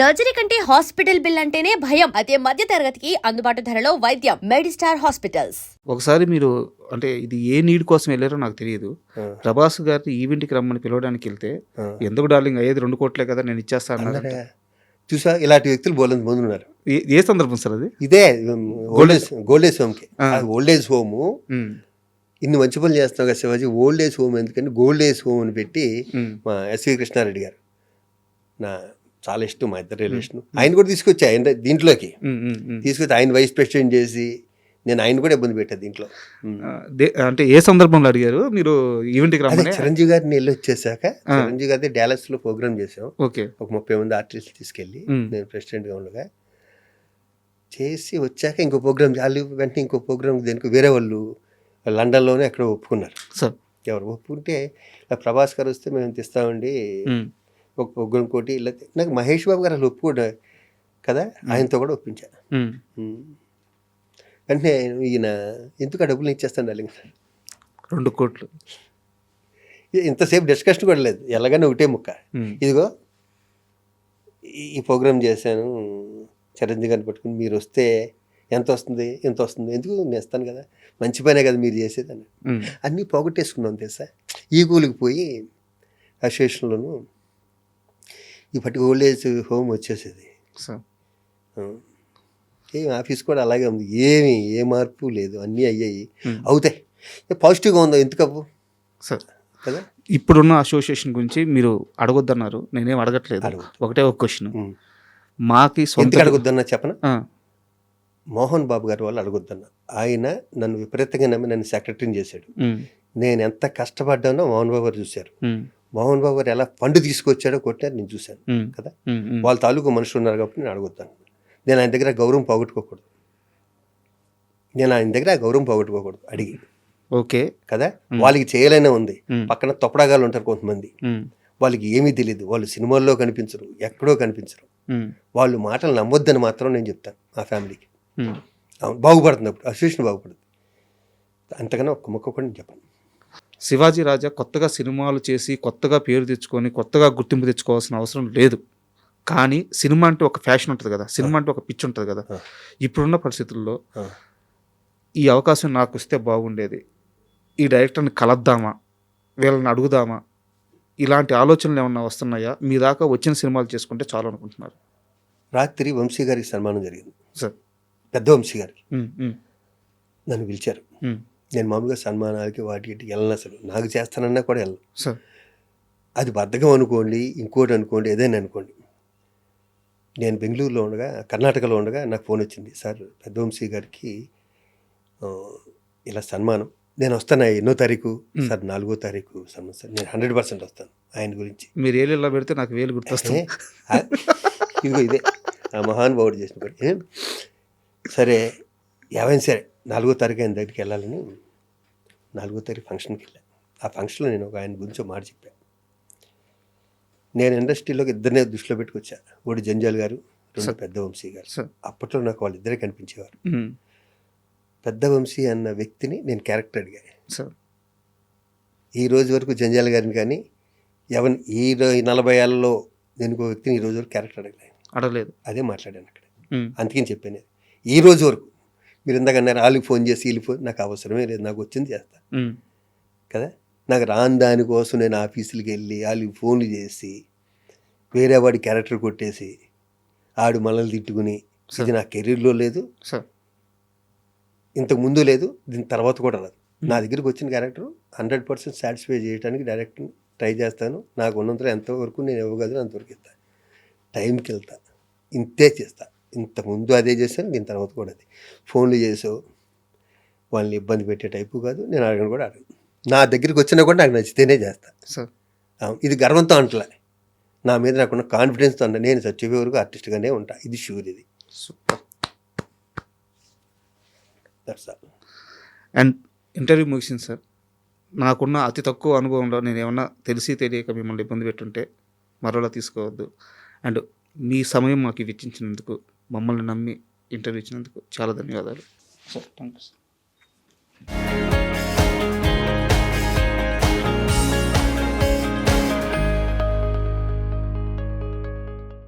Surgery కంటే hospital bill అంటేనే భయం. అదే మధ్య తరగతికి అందుబాటు ధరలో వైద్యం. Medistar hospitals. ఒకసారి మీరు అంటే ఇది ఏ నీడ్ కోసం వెళ్ళారో నాకు తెలియదు. ప్రభాస్ గారిని ఈవెంట్కి రమ్మని పిలవడానికి వెళ్తే ఎందుకు డార్లింగ్ అయ్యేది 2 కోట్లే కదా నేను ఇచ్చేస్తాను అన్నారు. చూసా ఇలాంటి వ్యక్తులు బోలంత మంది ఉన్నారు. ఏ సందర్భం సార్ అది? ఇదే ఓల్డేజ్ హోమ్కి. ఓల్డేజ్ హోము ఇన్ని మంచి పనులు చేస్తున్నావు కదా శివాజీ, ఓల్డేజ్ హోమ్ ఎందుకని గోల్డేజ్ హోమ్ అని పెట్టి మా ఎస్వి కృష్ణారెడ్డి గారు నా చాలా ఇష్టం, మా ఇద్దరు రిలేషన్, ఆయన కూడా తీసుకొచ్చి ఆయన దీంట్లోకి తీసుకొచ్చి ఆయన వైస్ ప్రెసిడెంట్ చేసి నేను ఆయన కూడా ఇబ్బంది పెట్టాను దీంట్లో. అంటే ఏ సందర్భంలో అడిగారు మీరు ఈవెంట్కి రమ్మని? చిరంజీవి గారిని వెళ్ళి వచ్చేసాక చిరంజీవి గారి డాలస్ లో ప్రోగ్రామ్ చేసాం. ఓకే, ఒక 30 మంది ఆర్టిస్టులు తీసుకెళ్ళి నేను ప్రెసిడెంట్గా ఉండగా చేసి వచ్చాక ఇంకో ప్రోగ్రామ్ వాళ్ళు వెంటనే ఇంకో ప్రోగ్రామ్ దేనికి వేరే వాళ్ళు లండన్లోనే ఎక్కడ ఒప్పుకున్నారు. ఎవరు ఒప్పుకుంటే ప్రభాస్ గారు వస్తే మేము తెస్తామండి ఒక ప్రోగ్రామ్ కోటి ఇలా. నాకు మహేష్ బాబు గారు అసలు ఒప్పుకోడు కదా, ఆయనతో కూడా ఒప్పించాను. అంటే ఈయన ఎందుకు ఆ డబ్బులు ఇచ్చేస్తాను డార్లింగ్ 2 కోట్లు. ఇంతసేపు డిస్కషన్ కూడా లేదు, ఎలాగైనా ఒకటే ముక్క. ఇదిగో ఈ ప్రోగ్రామ్ చేశాను, చిరంజీవి గారిని పట్టుకుని మీరు వస్తే ఎంత వస్తుంది ఎందుకు నేను ఇస్తాను కదా, మంచి పనే కదా మీరు చేసేదని అన్నీ పోగొట్టేసుకున్నాం తెలుసా. ఈ కూలికి పోయి అసోసియేషన్లోను ఈ పట్టి ఓల్డేజ్ హోమ్ వచ్చేసేది. ఏం ఆఫీస్ కూడా అలాగే ఉంది, ఏ మార్పు లేదు, అన్నీ అయ్యాయి, అవుతాయి. పాజిటివ్గా ఉందో ఎందుకవ్వు సార్ కదా. ఇప్పుడున్న అసోసియేషన్ గురించి మీరు అడగొద్దన్నారు, నేనేం అడగట్లేదు. ఒకటే ఒక క్వశ్చన్, మాకి సొంత అడగొద్దన్నా చెప్పనా? మోహన్ బాబు గారి వాళ్ళు అడగొద్దన్నా. ఆయన నన్ను విపరీతంగా నమ్మి నన్ను సెక్రటరీని చేశాడు. నేను ఎంత కష్టపడ్డానో మోహన్ బాబు గారు చూశారు. మోహన్ బాబు గారు ఎలా ఫండ్ తీసుకొచ్చాడో కొట్టారు నేను చూశాను కదా. వాళ్ళ తాలూకు మనుషులు ఉన్నారు కాబట్టి నేను అడగొద్దాను. నేను ఆయన దగ్గర గౌరవం పోగొట్టుకోకూడదు, అడిగి. ఓకే కదా, వాళ్ళకి చేయలేనే ఉంది. పక్కన తొప్పడాగాలు ఉంటారు కొంతమంది, వాళ్ళకి ఏమీ తెలియదు, వాళ్ళు సినిమాల్లో కనిపించరు, ఎక్కడో కనిపించరు. వాళ్ళు మాటలు నమ్మొద్దని మాత్రం నేను చెప్తాను మా ఫ్యామిలీకి. బాగుపడుతుంది అప్పుడు అసోసియేషన్ బాగుపడుతుంది, అంతకన్నా ఒక్క మొక్క కూడా నేను చెప్పను. శివాజీ రాజా కొత్తగా సినిమాలు చేసి కొత్తగా పేరు తెచ్చుకొని కొత్తగా గుర్తింపు తెచ్చుకోవాల్సిన అవసరం లేదు. కానీ సినిమా అంటే ఒక ఫ్యాషన్ ఉంటుంది కదా, సినిమా అంటే ఒక పిచ్చి ఉంటుంది కదా. ఇప్పుడున్న పరిస్థితుల్లో ఈ అవకాశం నాకు వస్తే బాగుండేది, ఈ డైరెక్టర్ని కలద్దామా, వీళ్ళని అడుగుదామా, ఇలాంటి ఆలోచనలు ఏమన్నా వస్తున్నాయా? మీ దాకా వచ్చిన సినిమాలు చేసుకుంటే చాలు అనుకుంటున్నారు? రాత్రి వంశీ గారికి సన్మానం జరిగింది సార్, పెద్ద వంశీ గారికి. నన్ను పిలిచారు. నేను మామూలుగా సన్మానాలకి వాటికి వెళ్ళను, అసలు నాకు చేస్తానన్నా కూడా వెళ్ళను సార్. అది బద్ధకం అనుకోండి, ఇంకోటి అనుకోండి, ఏదైనా అనుకోండి. నేను బెంగళూరులో ఉండగా, కర్ణాటకలో ఉండగా నాకు ఫోన్ వచ్చింది, సార్ పెద్ద వంశీ గారికి ఇలా సన్మానం, నేను వస్తాను 8వ తారీఖు సార్, 4వ తారీఖు సన్మానం సార్, నేను 100% వస్తాను. ఆయన గురించి మీరు ఏళ్ళలో పెడితే నాకు వేలు గుర్తొస్తుంది. ఇదిగో ఇదే ఆ మహానుభావుడు చేసిన పని. సరే ఏమైనా సరే 4వ తారీఖు ఆయన దగ్గరికి వెళ్ళాలని 4వ తారీఖు ఫంక్షన్కి వెళ్ళాను. ఆ ఫంక్షన్లో నేను ఆయన గురించి మాట చెప్పాను. నేను ఇండస్ట్రీలోకి ఇద్దరినే దృష్టిలో పెట్టుకొచ్చా, ఒకటి జంజాల్ గారు, రెండు పెద్ద వంశీ గారు. అప్పట్లో నాకు వాళ్ళిద్దరే కనిపించేవారు. పెద్ద వంశీ అన్న వ్యక్తిని నేను క్యారెక్టర్ అడిగాను. ఈ రోజు వరకు జంజాల్ గారిని కానీ ఈ 40 ఏళ్ళలో నేను ఒక వ్యక్తిని ఈ రోజు వరకు క్యారెక్టర్ అడగలేదు. అదే మాట్లాడాను అక్కడ. అందుకని చెప్పాను, ఈ రోజు వరకు మీరు ఇందాక అన్నారు వాళ్ళకి ఫోన్ చేసి వీళ్ళు ఫోన్, నాకు అవసరమే లేదు, నాకు వచ్చింది చేస్తా కదా. నాకు రాని దానికోసం నేను ఆఫీసులకి వెళ్ళి వాళ్ళకి ఫోన్లు చేసి వేరే వాడి క్యారెక్టర్ కొట్టేసి ఆడు మనల్ని తిట్టుకుని, ఇది నా కెరీర్లో లేదు, ఇంతకు ముందు లేదు, దీని తర్వాత కూడా రాదు. నా దగ్గరికి వచ్చిన క్యారెక్టర్ 100% సాటిస్ఫై చేయడానికి డైరెక్ట్ ట్రై చేస్తాను. నాకు ఉన్నంతలో ఎంతవరకు నేను ఇవ్వగలను అంతవరకు ఇస్తాను, టైంకి వెళ్తా, ఇంతే చేస్తా. ఇంతకుముందు అదే చేస్తాను, దీని తర్వాత కూడా అది. ఫోన్లు చేసావు వాళ్ళని ఇబ్బంది పెట్టే టైపు కాదు, నేను అడగను కూడా అడగను. నా దగ్గరికి వచ్చినా కూడా నాకు నచ్చితేనే చేస్తాను. ఇది గర్వంతో అంటలే, నా మీద నాకున్న కాన్ఫిడెన్స్తో అంట. నేను సత్యవే వరకు ఆర్టిస్ట్గానే ఉంటా, ఇది షూర్. ఇది సూపర్. అండ్ ఇంటర్వ్యూ ముగిసింది సార్. నాకున్న అతి తక్కువ అనుభవంలో నేను ఏమన్నా తెలిసి తెలియక మిమ్మల్ని ఇబ్బంది పెట్టుంటే మరోలా తీసుకోవద్దు. అండ్ మీ సమయం మాకు వెచ్చించినందుకు, మమ్మల్ని నమ్మి ఇంటర్వ్యూ ఇచ్చినందుకు చాలా ధన్యవాదాలు సార్. Thank you sir.